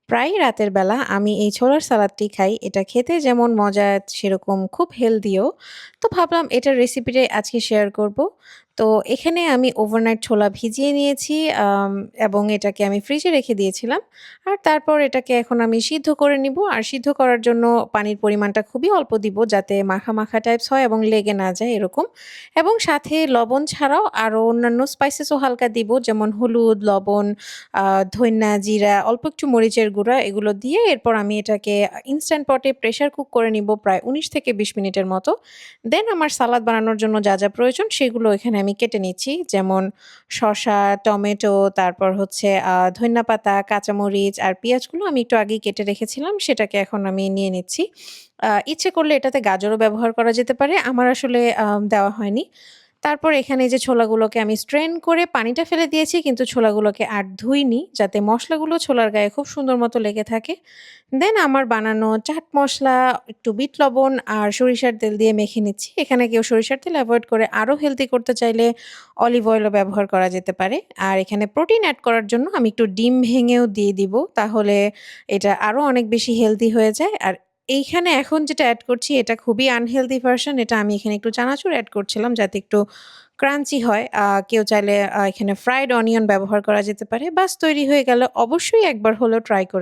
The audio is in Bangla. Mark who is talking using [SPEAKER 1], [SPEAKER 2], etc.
[SPEAKER 1] প্রায়ই রাতের বেলা আমি এই ছোলার সালাদটি খাই। এটা খেতে যেমন মজা সেরকম খুব হেলদিও। তো ভাবলাম এটার রেসিপিটাই আজকে শেয়ার করব। তো এখানে আমি ওভারনাইট ছোলা ভিজিয়ে নিয়েছি এবং এটাকে আমি ফ্রিজে রেখে দিয়েছিলাম। আর তারপর এটাকে এখন আমি সিদ্ধ করে নিব। আর সিদ্ধ করার জন্য পানির পরিমাণটা খুবই অল্প দিব যাতে মাখা, মাখা টাইপস হয় এবং লেগে না যায় এরকম। এবং সাথে লবণ ছাড়াও আরো অন্যান্য স্পাইসেসও হালকা দিব যেমন হলুদ, লবণ, আ ধইন্যা, জিরা, অল্প একটু মরিচের গুঁড়া এগুলো দিয়ে এরপর আমি এটাকে ইনস্ট্যান্ট পটে প্রেশার কুক করে নিব প্রায় ১৯ থেকে ২০ মিনিটের মতো। দেন আমার সালাদ বানানোর জন্য যা প্রয়োজন সেগুলো এখানে আমি কেটে নিচ্ছি। যেমন শসা, টমেটো, তারপর হচ্ছে ধইন্যা পাতা, কাঁচামরিচ আর পেঁয়াজগুলো আমি একটু আগেই কেটে রেখেছিলাম সেটাকে এখন আমি নিয়ে নিচ্ছি। ইচ্ছে করলে এটাতে গাজরও ব্যবহার করা যেতে পারে। আমার আসলে দেওয়া হয়নি। তারপর এখানে এই যে ছোলাগুলোকে আমি স্ট্রেন করে পানিটা ফেলে দিয়েছি কিন্তু ছোলাগুলোকে আর ধুইনি যাতে মসলাগুলো ছোলার গায়ে খুব সুন্দর মতো লেগে থাকে। দেন আমার বানানো চাট মসলা, একটু বিট লবণ আর সরিষার তেল দিয়ে মেখে নিচ্ছি। এখানে কেউ সরিষার তেল এভয়েড করে আরো হেলথি করতে চাইলে অলিভ অয়েলও ব্যবহার করা যেতে পারে। আর এখানে প্রোটিন এড করার জন্য আমি একটু ডিম ভেঙেও দিয়ে দিব। তাহলে এটা আরো অনেক বেশি হেলথি হয়ে যায়। আর এইখানে এখন যেটা এড করছি এটা খুবই আনহেলথি ভার্সন। এটা আমি এখানে একটু চানাচুর এড করছিলাম যাতে একটু ক্রাঞ্চি হয়। কেউ চাইলে এখানে ফ্রাইড অনিয়ন ব্যবহার করা যেতে পারে। বাস তৈরি হয়ে গেল। অবশ্যই একবার হলেও ট্রাই করে